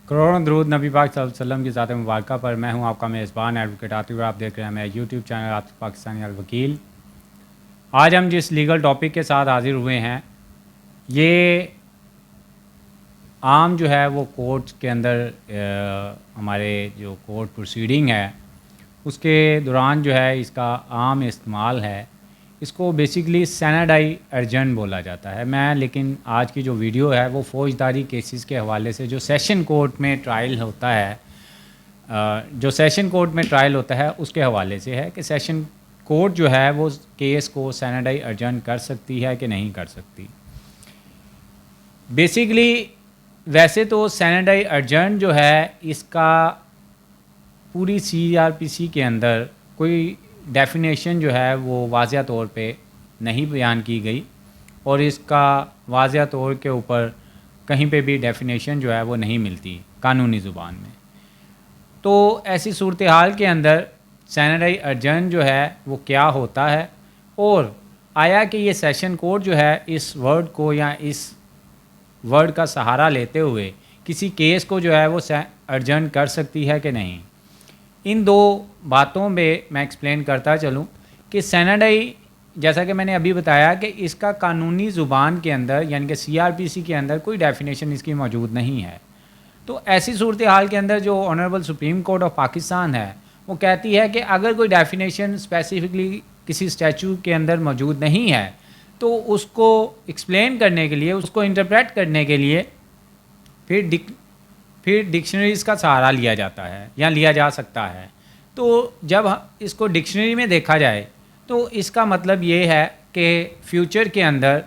کروڑوں درود نبی پاک صلی اللہ علیہ وسلم کی ذات مبارکہ پر. میں ہوں آپ کا میزبان ایڈوکیٹ عاطف اور آپ دیکھ رہے ہیں میرا یوٹیوب چینل عاطف پاکستانی الوکیل. آج ہم جس لیگل ٹاپک کے ساتھ حاضر ہوئے ہیں یہ عام جو ہے وہ کورٹ کے اندر ہمارے جو کورٹ پروسیڈنگ ہے اس کے دوران جو ہے اس کا عام استعمال ہے. اس کو بیسیکلی سیناڈائی ارجنٹ بولا جاتا ہے. میں لیکن آج کی جو ویڈیو ہے وہ فوجداری کیسز کے حوالے سے جو سیشن کورٹ میں ٹرائل ہوتا ہے اس کے حوالے سے ہے کہ سیشن کورٹ جو ہے وہ کیس کو سیناڈائی ارجنٹ کر سکتی ہے کہ نہیں کر سکتی. بیسیکلی ویسے تو سیناڈائی ارجنٹ جو ہے اس کا پوری CRPC کے اندر کوئی ڈیفینیشن جو ہے وہ واضح طور پہ نہیں بیان کی گئی اور اس کا واضح طور کے اوپر کہیں پہ بھی ڈیفینیشن جو ہے وہ نہیں ملتی قانونی زبان میں. تو ایسی صورتحال کے اندر سیناڈائی ارجنٹ جو ہے وہ کیا ہوتا ہے اور آیا کہ یہ سیشن کورٹ جو ہے اس ورڈ کو یا اس ورڈ کا سہارا لیتے ہوئے کسی کیس کو جو ہے وہ ارجنٹ کر سکتی ہے کہ نہیں. ان دو باتوں میں ایکسپلین کرتا چلوں کہ سیناڈائی جیسا کہ میں نے ابھی بتایا کہ اس کا قانونی زبان کے اندر یعنی کہ CRPC کے اندر کوئی ڈیفینیشن اس کی موجود نہیں ہے. تو ایسی صورتحال کے اندر جو honourable supreme court of Pakistan ہے وہ کہتی ہے کہ اگر کوئی ڈیفینیشن اسپیسیفکلی کسی اسٹیچو کے اندر موجود نہیں ہے تو اس کو ایکسپلین کرنے کے لیے اس کو انٹرپریٹ کرنے کے لیے پھر ڈکشنریز کا سہارا لیا جاتا ہے یا لیا جا سکتا ہے. تو جب اس کو ڈکشنری میں دیکھا جائے تو اس کا مطلب یہ ہے کہ فیوچر کے اندر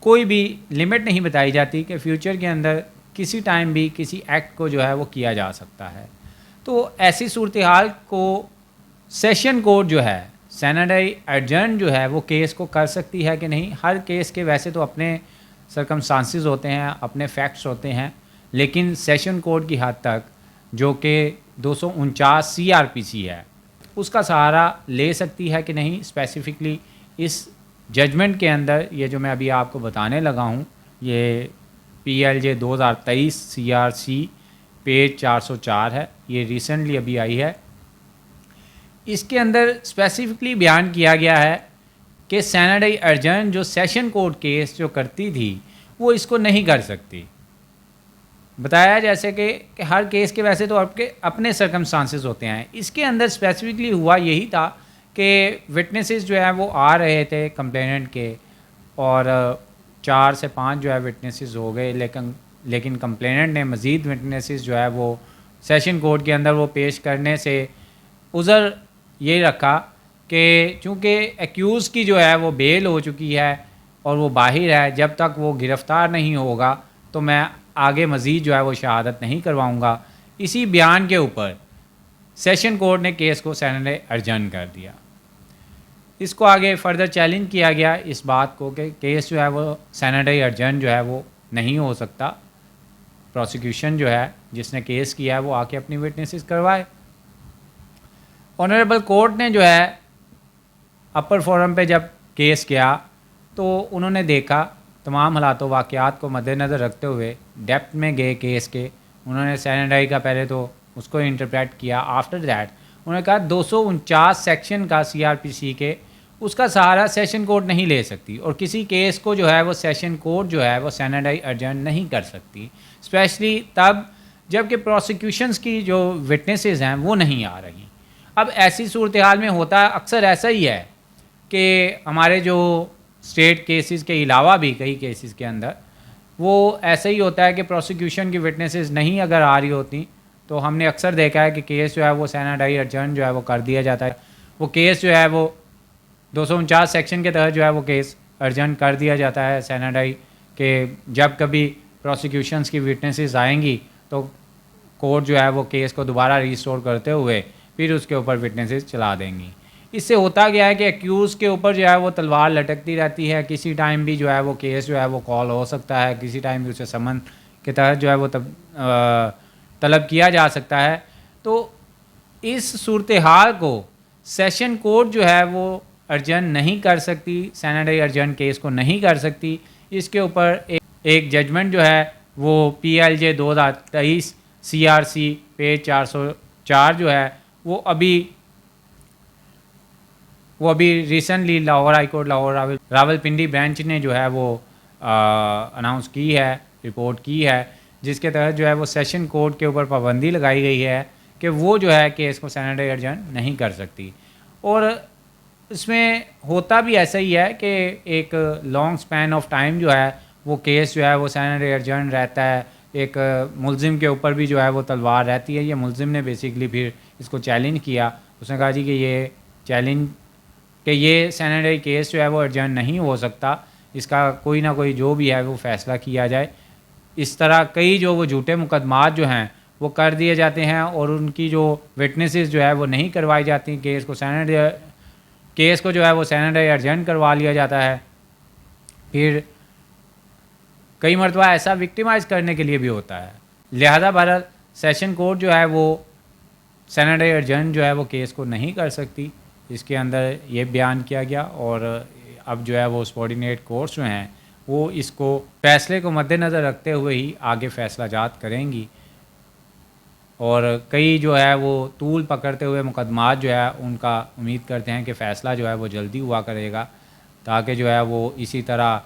کوئی بھی لمٹ نہیں بتائی جاتی کہ فیوچر کے اندر کسی ٹائم بھی کسی ایکٹ کو جو ہے وہ کیا جا سکتا ہے. تو ایسی صورتحال کو سیشن کورٹ جو ہے سیناڈائی ارجنٹ جو ہے وہ کیس کو کر سکتی ہے کہ نہیں. ہر کیس کے ویسے تو اپنے سرکمسٹانسز ہوتے ہیں, اپنے فیکٹس ہوتے ہیں, لیکن سیشن کورٹ کی حد تک جو کہ 249 CRPC ہے اس کا سہارا لے سکتی ہے کہ نہیں. اسپیسیفکلی اس ججمنٹ کے اندر یہ جو میں ابھی آپ کو بتانے لگا ہوں یہ PLJ 2023 CRC پیج 404 ہے, یہ ریسنٹلی ابھی آئی ہے. اس کے اندر اسپیسیفکلی بیان کیا گیا ہے کہ سیناڈائی ارجنٹ جو سیشن کورٹ کیس جو کرتی تھی وہ اس کو نہیں کر سکتی. بتایا جیسے کہ ہر کیس کے ویسے تو آپ کے اپنے سرکمسٹانسز ہوتے ہیں. اس کے اندر اسپیسیفکلی ہوا یہی تھا کہ وٹنسز جو ہیں وہ آ رہے تھے کمپلیننٹ کے اور 4 سے 5 جو ہے وٹنسز ہو گئے, لیکن کمپلیننٹ نے مزید وٹنسز جو ہے وہ سیشن کورٹ کے اندر وہ پیش کرنے سے عذر یہ رکھا کہ چونکہ ایکیوز کی جو ہے وہ بیل ہو چکی ہے اور وہ باہر ہے, جب تک وہ گرفتار نہیں ہوگا تو میں آگے مزید جو ہے وہ شہادت نہیں کرواؤں گا. اسی بیان کے اوپر سیشن کورٹ نے کیس کو سیناڈائی ارجنٹ کر دیا. اس کو آگے فردر چیلنج کیا گیا اس بات کو کہ کیس جو ہے وہ سیناڈائی ارجنٹ جو ہے وہ نہیں ہو سکتا. پروسیکیوشن جو ہے جس نے کیس کیا ہے وہ آ کے اپنی وٹنسز کروائے. آنریبل کورٹ نے جو ہے اپر فورم پہ جب کیس کیا تو انہوں نے دیکھا تمام حالات و واقعات کو مد نظر رکھتے ہوئے ڈیپتھ میں گئے کیس کے. انہوں نے سیناڈائی کا پہلے تو اس کو انٹرپریٹ کیا. آفٹر دیٹ انہوں نے کہا 249 سیکشن کا CRPC کے اس کا سہارا سیشن کورٹ نہیں لے سکتی اور کسی کیس کو جو ہے وہ سیشن کورٹ جو ہے وہ سیناڈائی ارجنٹ نہیں کر سکتی, اسپیشلی تب جب کہ پروسیکیوشنز کی جو وٹنسز ہیں وہ نہیں آ رہی. اب ایسی صورتحال میں ہوتا ہے اکثر ایسا ہی ہے کہ ہمارے جو اسٹیٹ کیسز کے علاوہ بھی کئی کیسز کے اندر وہ ایسا ہی ہوتا ہے کہ پروسیکیوشن کی وٹنسز نہیں اگر آ رہی ہوتی تو ہم نے اکثر دیکھا ہے کہ کیس جو ہے وہ سیناڈائی ارجنٹ جو ہے وہ کر دیا جاتا ہے. وہ کیس جو ہے وہ 249 سیکشن کے تحت جو ہے وہ کیس ارجنٹ کر دیا جاتا ہے سیناڈائی کہ جب کبھی پروسیکیوشنز کی وٹنسز آئیں گی تو کورٹ جو ہے وہ کیس کو دوبارہ ریسٹور کرتے ہوئے پھر اس کے اوپر وٹنسز چلا دیں گی. اس سے ہوتا گیا ہے کہ ایکیوز کے اوپر جو ہے وہ تلوار لٹکتی رہتی ہے. کسی ٹائم بھی جو ہے وہ کیس جو ہے وہ کال ہو سکتا ہے, کسی ٹائم بھی اسے سمن کے تحت جو ہے وہ طلب کیا جا سکتا ہے. تو اس صورتحال کو سیشن کورٹ جو ہے وہ ارجنٹ نہیں کر سکتی, سیناڈائی ارجنٹ کیس کو نہیں کر سکتی. اس کے اوپر ایک ججمنٹ جو ہے وہ PLJ 2023 CRC پیج 404 جو ہے وہ ابھی recently Lahore high court Lahore Rawalpindi branch نے جو ہے وہ اناؤنس کی ہے، رپورٹ کی ہے، جس کے تحت جو ہے وہ سیشن کورٹ کے اوپر پابندی لگائی گئی ہے کہ وہ جو ہے کیس کو سینیٹری ایڈجرن نہیں کر سکتی. اور اس میں ہوتا بھی ایسا ہی ہے کہ ایک لانگ سپین آف ٹائم جو ہے وہ کیس جو ہے وہ سینیٹری ایڈجرن رہتا ہے. ایک ملزم کے اوپر بھی جو ہے وہ تلوار رہتی ہے. یہ ملزم نے بیسیکلی پھر اس کو چیلنج کیا، اس نے کہا جی کہ یہ چیلنج کہ یہ سینیٹری کیس جو ہے وہ ایڈجرن نہیں ہو سکتا، اس کا کوئی نہ کوئی جو بھی ہے وہ فیصلہ کیا جائے. اس طرح کئی جو وہ جھوٹے مقدمات جو ہیں وہ کر دیے جاتے ہیں اور ان کی جو وٹنسز جو ہے وہ نہیں کروائی جاتی. کیس کو جو ہے وہ سینیٹری ایڈجرن کروا لیا جاتا ہے. پھر کئی مرتبہ ایسا وکٹیمائز کرنے کے لیے بھی ہوتا ہے. لہذا بہرحال سیشن کورٹ جو ہے وہ سینیٹری ایڈجرن جو ہے وہ کیس کو نہیں کر سکتی. اس کے اندر یہ بیان کیا گیا. اور اب جو ہے وہ سبارڈینیٹ کورٹس جو ہیں وہ اس کو فیصلے کو مد نظر رکھتے ہوئے ہی آگے فیصلہ جات کریں گی. اور کئی جو ہے وہ طول پکڑتے ہوئے مقدمات جو ہے ان کا امید کرتے ہیں کہ فیصلہ جو ہے وہ جلدی ہوا کرے گا، تاکہ جو ہے وہ اسی طرح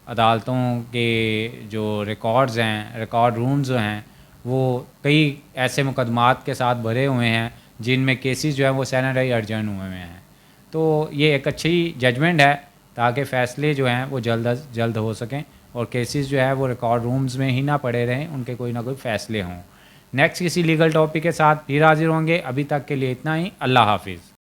عدالتوں کے جو ریکارڈز ہیں، ریکارڈ رومز ہیں، وہ کئی ایسے مقدمات کے ساتھ بھرے ہوئے ہیں جن میں کیسز جو ہیں وہ سینیٹری ایڈجرن ہوئے ہیں. تو یہ ایک اچھی ججمنٹ ہے تاکہ فیصلے جو ہیں وہ جلد از جلد ہو سکیں اور کیسز جو ہے وہ ریکارڈ رومز میں ہی نہ پڑے رہیں، ان کے کوئی نہ کوئی فیصلے ہوں. نیکسٹ کسی لیگل ٹاپک کے ساتھ پھر حاضر ہوں گے. ابھی تک کے لیے اتنا ہی. اللہ حافظ.